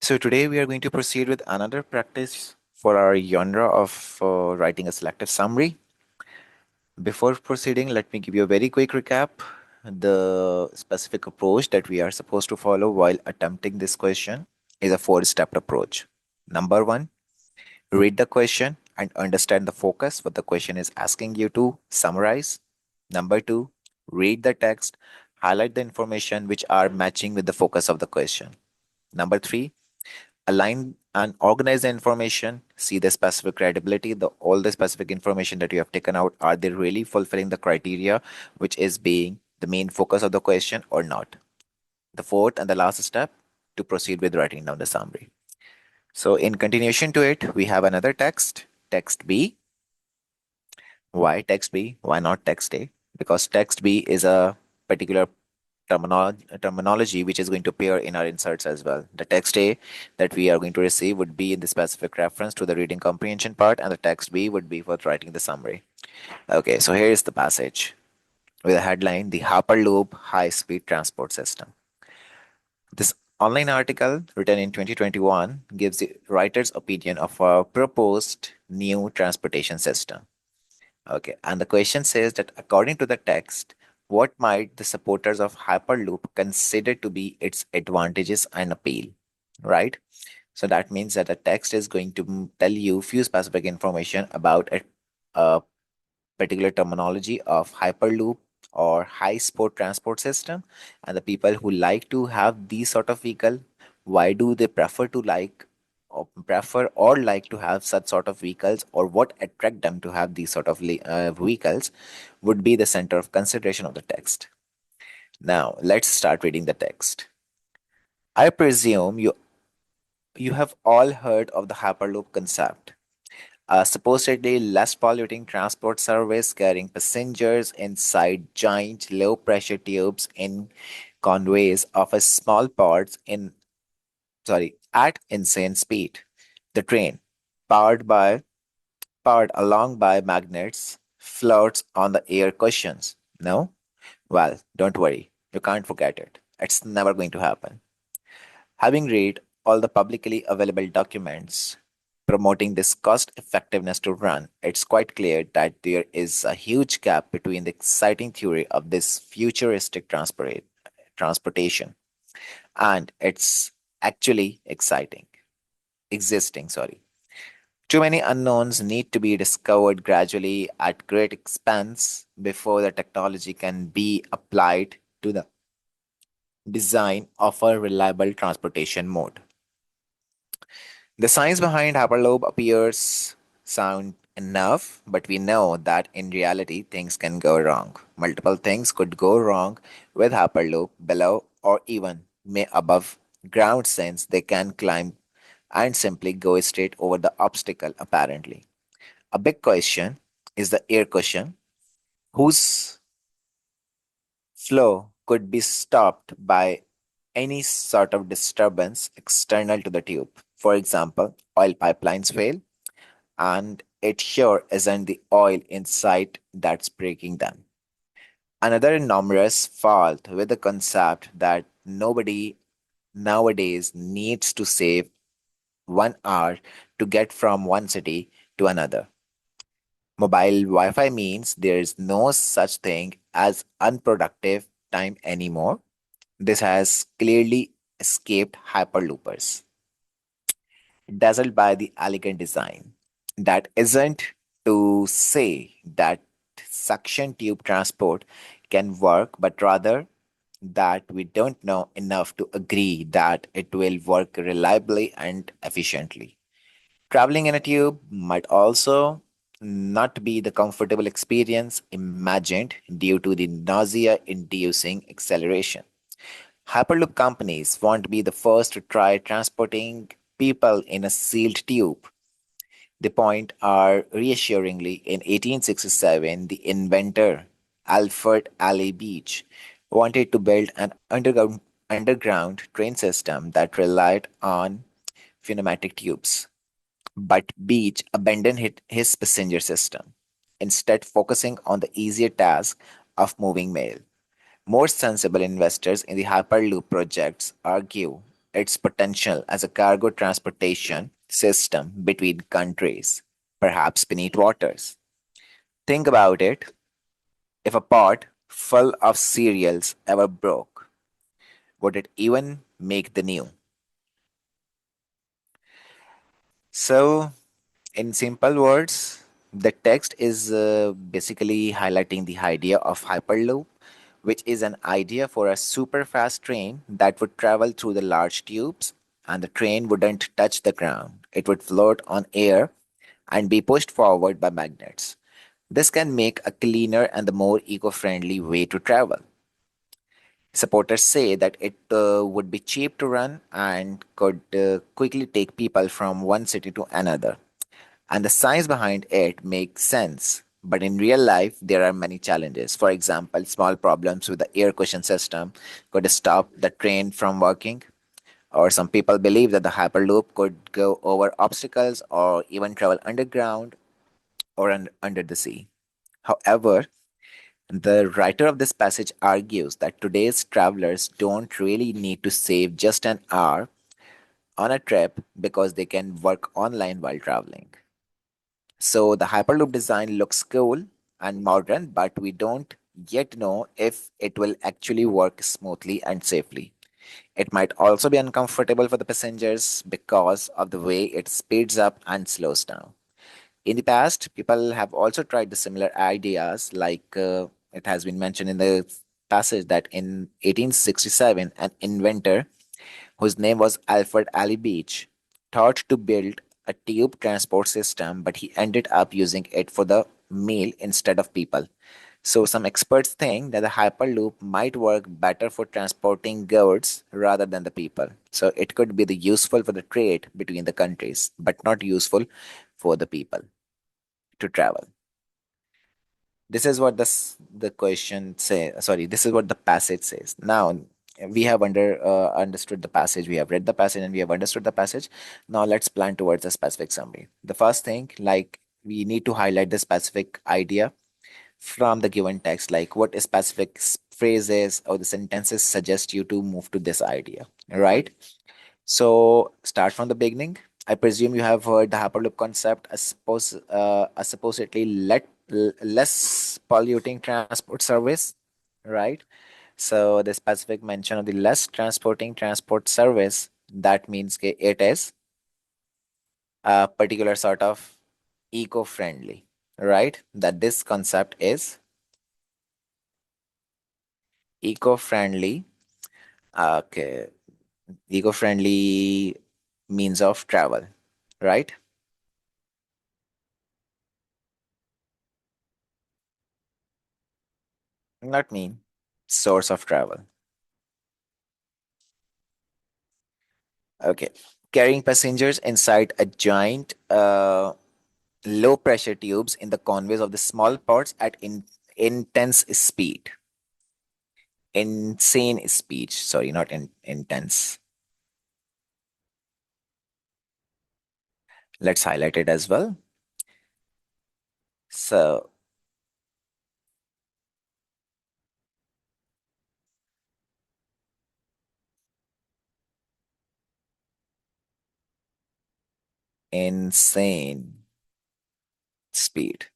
So today we are going to proceed with another practice for our genre of writing a selective summary. Before proceeding, let me give you a very quick recap. The specific approach that we are supposed to follow while attempting this question is a four-step approach. Number one, read the question and understand the focus, what the question is asking you to summarize. Number two, read the text, highlight the information which are matching with the focus of the question. Number three, align and organize the information, see the specific credibility, the all the specific information that you have taken out, are they really fulfilling the criteria which is being the main focus of the question or not. The fourth and the last step, to proceed with writing down the summary. So in continuation to it, we have another text B. Why text B? Why not text A? Because text B is a particular terminology which is going to appear in our inserts as well. The text A that we are going to receive would be in the specific reference to the reading comprehension part, and the text B would be for writing the summary. Okay, so here is the passage with a headline: The Hyperloop High Speed Transport System. This online article, written in 2021, gives the writer's opinion of a proposed new transportation system. Okay, and the question says that according to the text, what might the supporters of Hyperloop consider to be its advantages and appeal? Right? So that means that the text is going to tell you few specific information about a particular terminology of Hyperloop or high sport transport system, and the people who like to have these sort of vehicle, why do they prefer or like to have such sort of vehicles, or what attract them to have these sort of vehicles, would be the center of consideration of the text. Now let's start reading the text. I presume you have all heard of the Hyperloop concept, a supposedly less polluting transport service carrying passengers inside giant low pressure tubes in conveys of a small parts in at insane speed. The train, powered by powered along by magnets, floats on the air cushions. No? Well, don't worry. You can't forget it. It's never going to happen. Having read all the publicly available documents promoting this cost effectiveness to run, it's quite clear that there is a huge gap between the exciting theory of this futuristic transportation and its actually existing, sorry. Too many unknowns need to be discovered gradually at great expense before the technology can be applied to the design of a reliable transportation mode. The science behind Hyperloop appears sound enough, but we know that in reality things can go wrong. Multiple things could go wrong with Hyperloop below or even may above ground, since they can climb and simply go straight over the obstacle apparently. A big question is the air cushion, whose flow could be stopped by any sort of disturbance external to the tube. For example, oil pipelines fail, and it sure isn't the oil inside that's breaking them. Another enormous fault with the concept that nobody nowadays needs to save 1 hour to get from one city to another. Mobile Wi Fi means there is no such thing as unproductive time anymore. This has clearly escaped hyperloopers, dazzled by the elegant design. That isn't to say that suction tube transport can work, but rather that we don't know enough to agree that it will work reliably and efficiently. Traveling in a tube might also not be the comfortable experience imagined due to the nausea inducing acceleration. Hyperloop companies won't be the first to try transporting people in a sealed tube. The point are reassuringly in 1867, the inventor Alfred Alley Beach wanted to build an underground train system that relied on pneumatic tubes. But Beach abandoned his passenger system, instead focusing on the easier task of moving mail. More sensible investors in the Hyperloop projects argue its potential as a cargo transportation system between countries, perhaps beneath waters. Think about it. If a pot full of cereals ever broke, would it even make the news? So, in simple words, the text is basically highlighting the idea of Hyperloop, which is an idea for a super fast train that would travel through the large tubes, and the train wouldn't touch the ground. It would float on air and be pushed forward by magnets. This can make a cleaner and the more eco friendly way to travel. Supporters say that it would be cheap to run and could quickly take people from one city to another. And the science behind it makes sense. But in real life, there are many challenges. For example, small problems with the air cushion system could stop the train from working. Or some people believe that the Hyperloop could go over obstacles or even travel underground or under the sea. However, the writer of this passage argues that today's travelers don't really need to save just an hour on a trip because they can work online while traveling. So the Hyperloop design looks cool and modern, but we don't yet know if it will actually work smoothly and safely. It might also be uncomfortable for the passengers because of the way it speeds up and slows down. In the past, people have also tried the similar ideas, like it has been mentioned in the passage that in 1867, an inventor whose name was Alfred Ali Beach, thought to build a tube transport system, but he ended up using it for the mail instead of people. So, some experts think that the Hyperloop might work better for transporting goods rather than the people. So, it could be the useful for the trade between the countries, but not useful for the people to travel. This is what the question say. Sorry, this is what the passage says. Now we have understood the passage. We have read the passage and we have understood the passage. Now let's plan towards a specific summary. The first thing, like we need to highlight the specific idea from the given text, like what specific phrases or the sentences suggest you to move to this idea, right? So start from the beginning. I presume you have heard the Hyperloop concept as a supposedly less polluting transport service, right? So the specific mention of the less transporting transport service, that means it is a particular sort of eco-friendly, right? That this concept is eco-friendly. Okay, eco-friendly means of travel, right? Not mean. Source of travel. Okay. Carrying passengers inside a giant low pressure tubes in the conveys of the small pods at intense speed. Insane speed. Sorry, not intense. Let's highlight it as well. So, insane speed.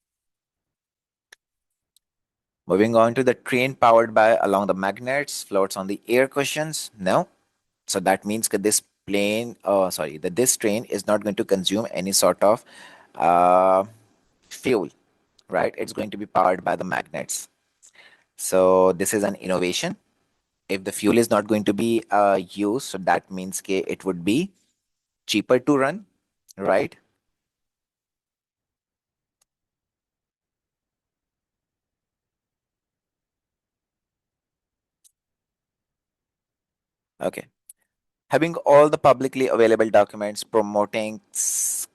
Moving on to the train powered by along the magnets, floats on the air cushions. No. So that means that this that this train is not going to consume any sort of uh, fuel, right? It's going to be powered by the magnets. So this is an innovation. If the fuel is not going to be used, so that means it would be cheaper to run, right? Okay. Having all the publicly available documents promoting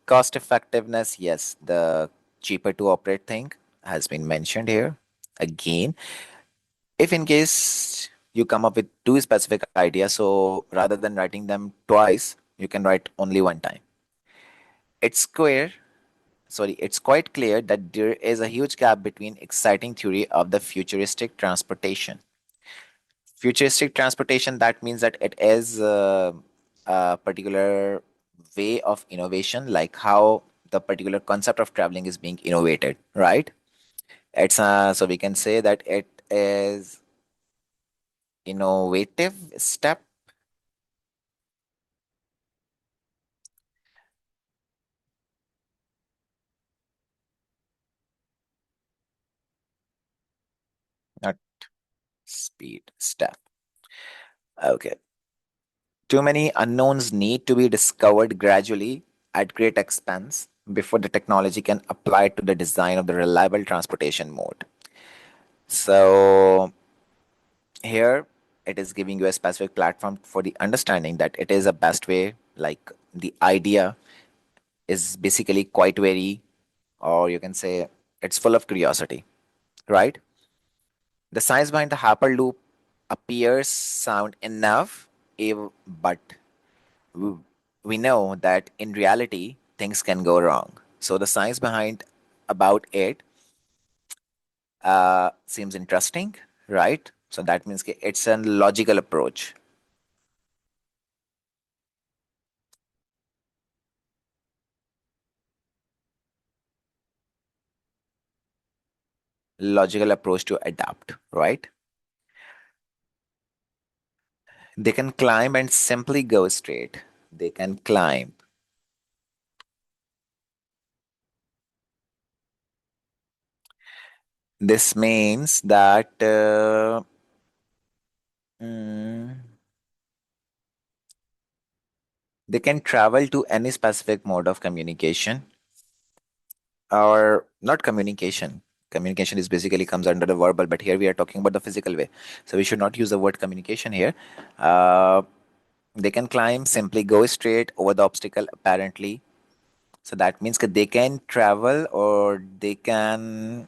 cost effectiveness, yes, the cheaper to operate thing has been mentioned here. Again, if in case you come up with two specific ideas, so rather than writing them twice, you can write only one time. It's clear, it's quite clear that there is a huge gap between exciting theory of the futuristic transportation. Futuristic transportation, that means that it is a particular way of innovation, like how the particular concept of traveling is being innovated, right? It's so we can say that it is innovative step, not speed step. Okay. Too many unknowns need to be discovered gradually at great expense before the technology can apply to the design of the reliable transportation mode. So here it is giving you a specific platform for the understanding that it is a best way, like the idea is basically quite very, or you can say it's full of curiosity, right? The science behind the hyperloop appears sound enough, but w- we know that in reality things can go wrong. So the science behind about it seems interesting, right? So that means it's a logical approach. Logical approach to adapt, right? They can climb and simply go straight. They can climb. This means that mm, they can travel to any specific mode of communication, or not communication. Communication is basically comes under the verbal, but here we are talking about the physical way. So we should not use the word communication here. Uh, they can climb, simply go straight over the obstacle, apparently. So that means that they can travel, or they can.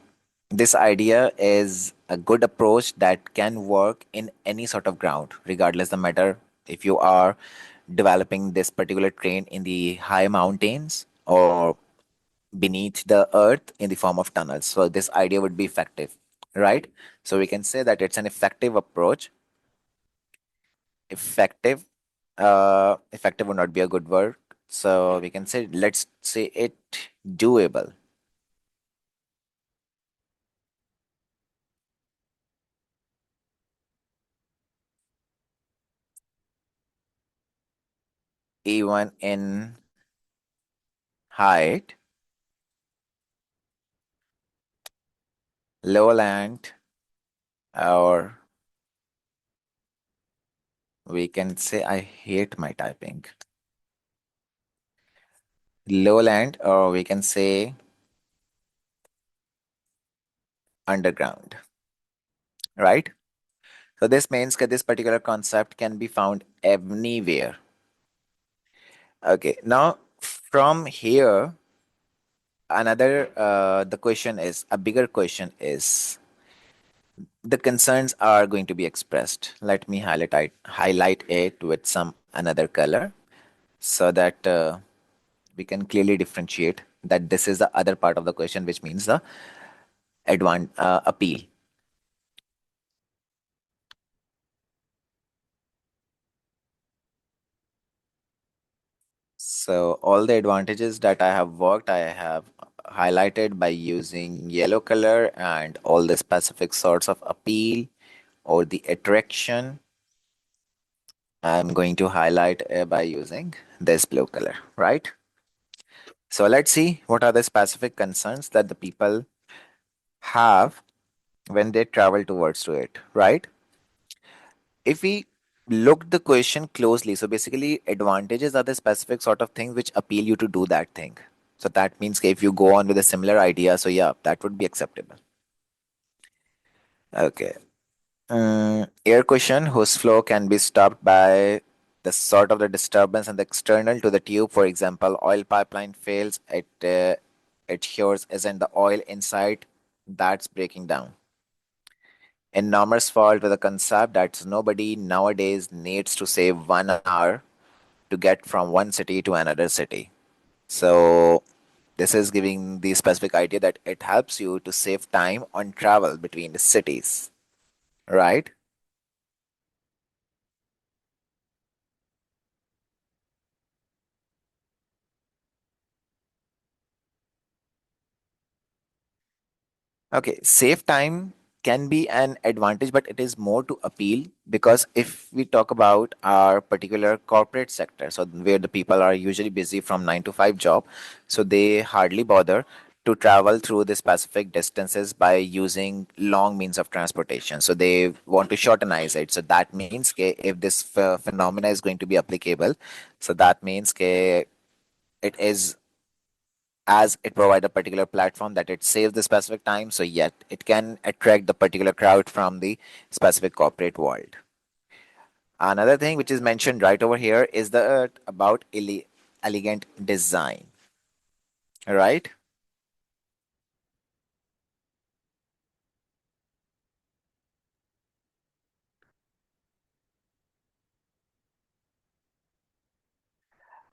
This idea is a good approach that can work in any sort of ground, regardless the matter if you are developing this particular train in the high mountains or beneath the earth in the form of tunnels. So this idea would be effective, right? So we can say that it's an effective approach. Effective, effective would not be a good word. So we can say, let's say it doable. Even in height, lowland, or we can say I hate my typing. Lowland, or we can say underground, right? So this means that this particular concept can be found anywhere. Okay, now from here, another the question is a bigger question is the concerns are going to be expressed. Let me highlight it with some another color so that we can clearly differentiate that this is the other part of the question, which means the appeal. So all the advantages that I have worked, I have highlighted by using yellow color, and all the specific sorts of appeal or the attraction I'm going to highlight by using this blue color, right? So let's see what are the specific concerns that the people have when they travel towards to it, right? If we look the question closely, so basically advantages are the specific sort of things which appeal you to do that thing. So that means if you go on with a similar idea, so yeah, that would be acceptable. Okay. Air cushion whose flow can be stopped by the sort of the disturbance and the external to the tube. For example, oil pipeline fails, it cures isn't the oil inside that's breaking down. Enormous fault with a concept that nobody nowadays needs to save 1 hour to get from one city to another city. So this is giving the specific idea that it helps you to save time on travel between the cities, right? Okay, save time can be an advantage, but it is more to appeal because if we talk about our particular corporate sector, so where the people are usually busy from 9 to 5 job, so they hardly bother to travel through the specific distances by using long means of transportation. So they want to shortenize it. So that means if this phenomena is going to be applicable, so that means it is as it provides a particular platform that it saves the specific time, so yet it can attract the particular crowd from the specific corporate world. Another thing which is mentioned right over here is the about elegant design, right?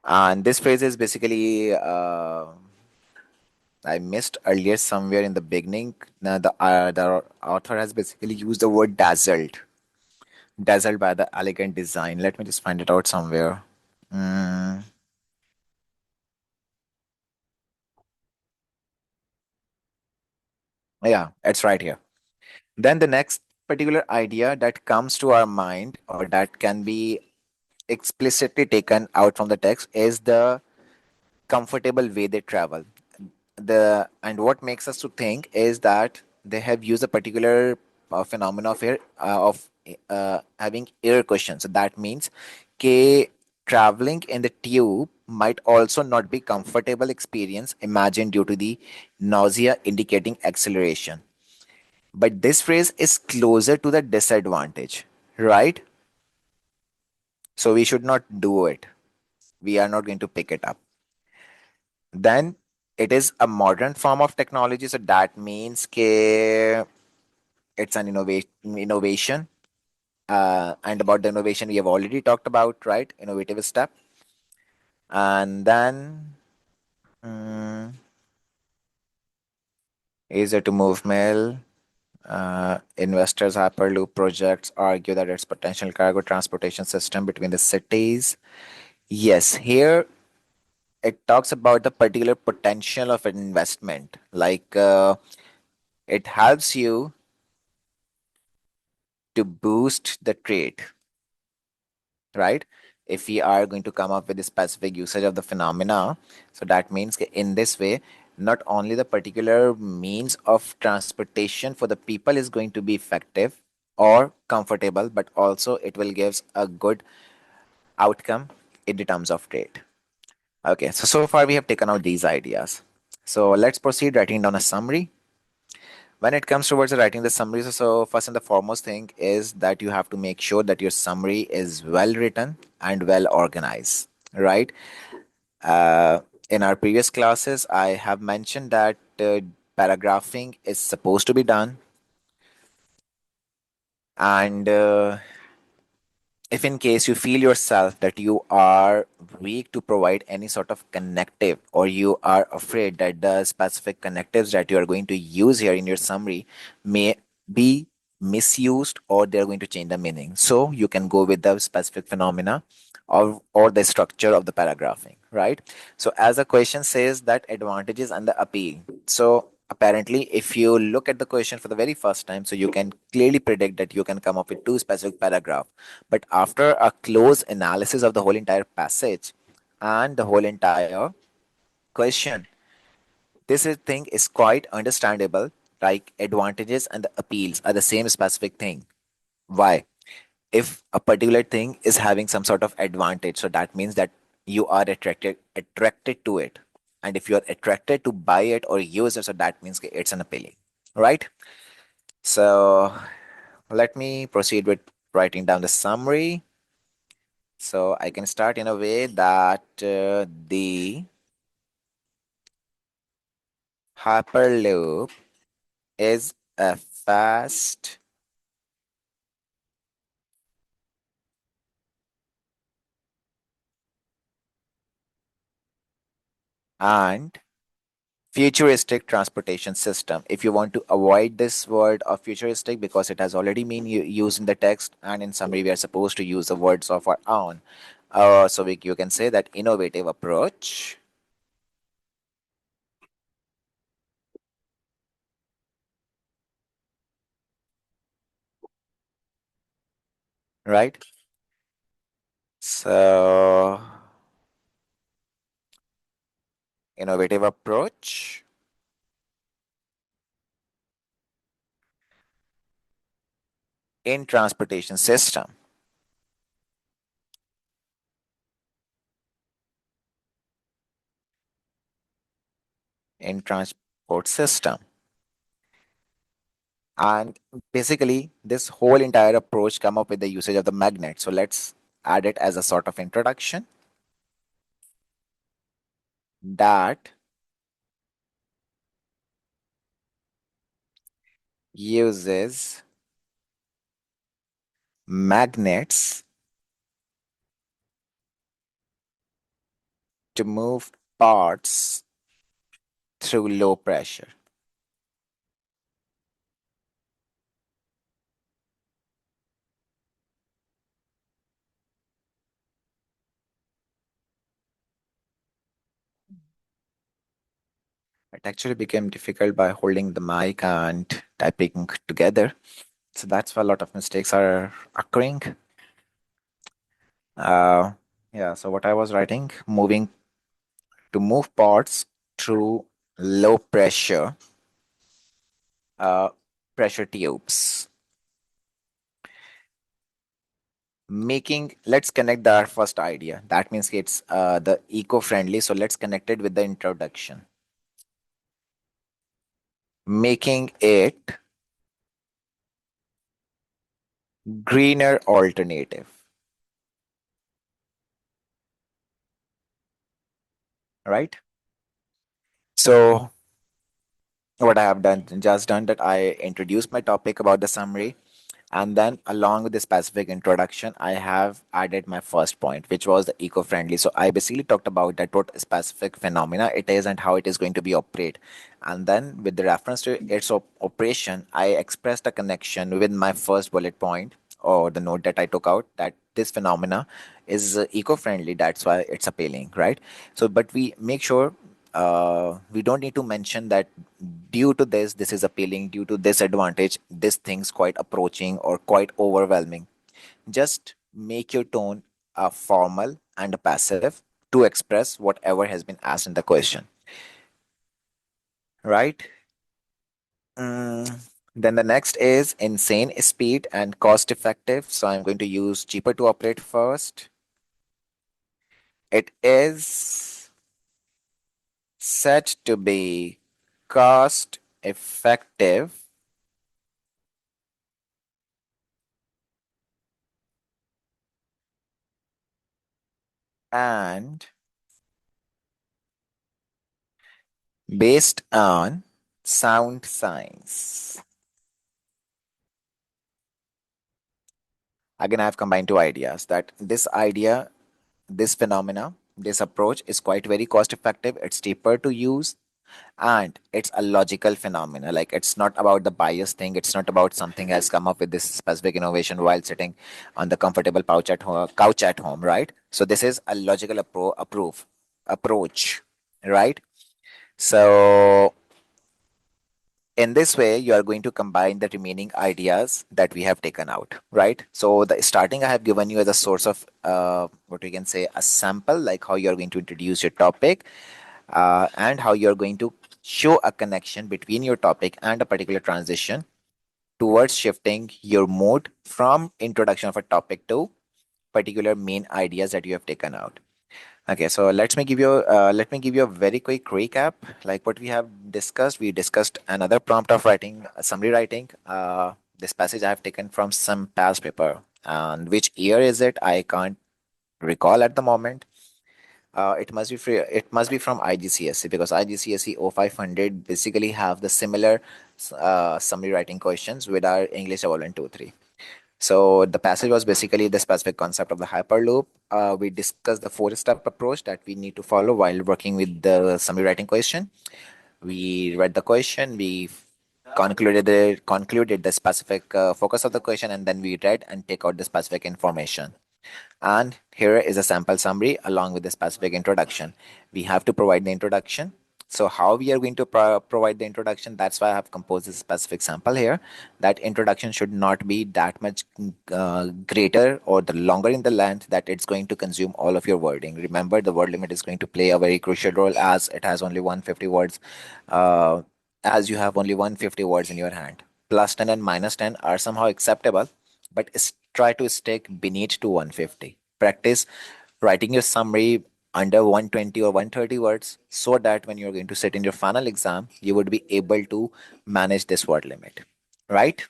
And this phrase is basically I missed earlier somewhere in the beginning. Now the author has basically used the word dazzled by the elegant design. Let me just find it out somewhere. Mm, yeah, it's right here. Then the next particular idea that comes to our mind or that can be explicitly taken out from the text is the comfortable way they travel. The and what makes us to think is that they have used a particular phenomena of having air cushion. So that means K traveling in the tube might also not be comfortable experience imagined due to the nausea indicating acceleration. But this phrase is closer to the disadvantage, right? So we should not do it. We are not going to pick it up. Then it is a modern form of technology. So that means it's an innovation. And about the innovation, we have already talked about, right? Innovative step. And then mm, easier to move mail. Investors Hyperloop projects argue that its potential cargo transportation system between the cities. Yes, here it talks about the particular potential of an investment. Like it helps you to boost the trade, right? If we are going to come up with a specific usage of the phenomena, so that means in this way, not only the particular means of transportation for the people is going to be effective or comfortable, but also it will give a good outcome in the terms of trade. Okay, so far we have taken out these ideas. So let's proceed writing down a summary. When it comes towards writing the summary, so first and the foremost thing is that you have to make sure that your summary is well written and well organized, right? uh, in our previous classes I have mentioned that paragraphing is supposed to be done, and if in case you feel yourself that you are weak to provide any sort of connective, or you are afraid that the specific connectives that you are going to use here in your summary may be misused or they're going to change the meaning, so you can go with the specific phenomena or the structure of the paragraphing, right? So as the question says that advantages and the appeal, so apparently if you look at the question for the very first time, so you can clearly predict that you can come up with two specific paragraph. But after a close analysis of the whole entire passage and the whole entire question, thing is quite understandable. Like advantages and the appeals are the same specific thing. Why? If a particular thing is having some sort of advantage, so that means that you are attracted to it. And if you are attracted to buy it or use it, so that means it's an appealing, right? So let me proceed with writing down the summary. So I can start in a way that the Hyperloop is a fast and futuristic transportation system. If you want to avoid this word of futuristic because it has already been used in the text, and in summary, we are supposed to use the words of our own. You can say that innovative approach right? So, innovative approach in transportation system. In transport system. And basically, this whole entire approach come up with the usage of the magnet. So let's add it as a sort of introduction that uses magnets to move parts through low pressure. It actually became difficult by holding the mic and typing together. So that's why a lot of mistakes are occurring. Uh, yeah, so what I was writing, moving to move parts through low uh, pressure tubes. Making, let's connect our first idea. That means it's the eco-friendly. So let's connect it with the introduction. Making it greener alternative, right? So what I have done, just done that I introduced my topic about the summary. And then, along with the specific introduction, I have added my first point, which was the eco-friendly. So I basically talked about that what specific phenomena it is and how it is going to be operate. And then, with the reference to its operation, I expressed a connection with my first bullet point or the note that I took out that this phenomena is eco-friendly. That's why it's appealing, right? So, but we make sure we don't need to mention that due to this is appealing, due to this advantage, this thing's quite approaching or quite overwhelming. Just make your tone formal and passive to express whatever has been asked in the question, right? Then the next is insane speed and cost effective. So I'm going to use cheaper to operate first. It is said to be cost effective and based on sound science. Again, I have combined two ideas that this idea, this phenomena, this approach is quite very cost effective, it's cheaper to use, and it's a logical phenomena. Like it's not about the bias thing, it's not about something has come up with this specific innovation while sitting on the comfortable couch at home, right? So this is a logical approach, right? So in this way you are going to combine the remaining ideas that we have taken out, right? So the starting I have given you as a source of what we can say a sample, like how you're going to introduce your topic, and how you're going to show a connection between your topic and a particular transition towards shifting your mood from introduction of a topic to particular main ideas that you have taken out. Okay, so let me give you a very quick recap. Like what we have discussed, we discussed another prompt of writing, summary writing. This passage I have taken from some past paper, and which year is it? I can't recall at the moment. It must be from IGCSE because IGCSE O500 basically have the similar summary writing questions with our English Evolvent 2-3. So the passage was basically the specific concept of the Hyperloop. We discussed the four-step approach that we need to follow while working with the summary writing question. We read the question, we concluded the specific focus of the question, and then we read and take out the specific information. And here is a sample summary along with the specific introduction. We have to provide the introduction, So how we are going to provide the introduction, that's why I have composed a specific sample here. That introduction should not be that much greater or the longer in the length that it's going to consume all of your wording. Remember, the word limit is going to play a very crucial role, as it has only 150 words, uh, as you have only 150 words in your hand. Plus 10 and minus 10 are somehow acceptable, but try to stick beneath to 150. Practice writing your summary under 120 or 130 words, so that when you're going to sit in your final exam, you would be able to manage this word limit, right?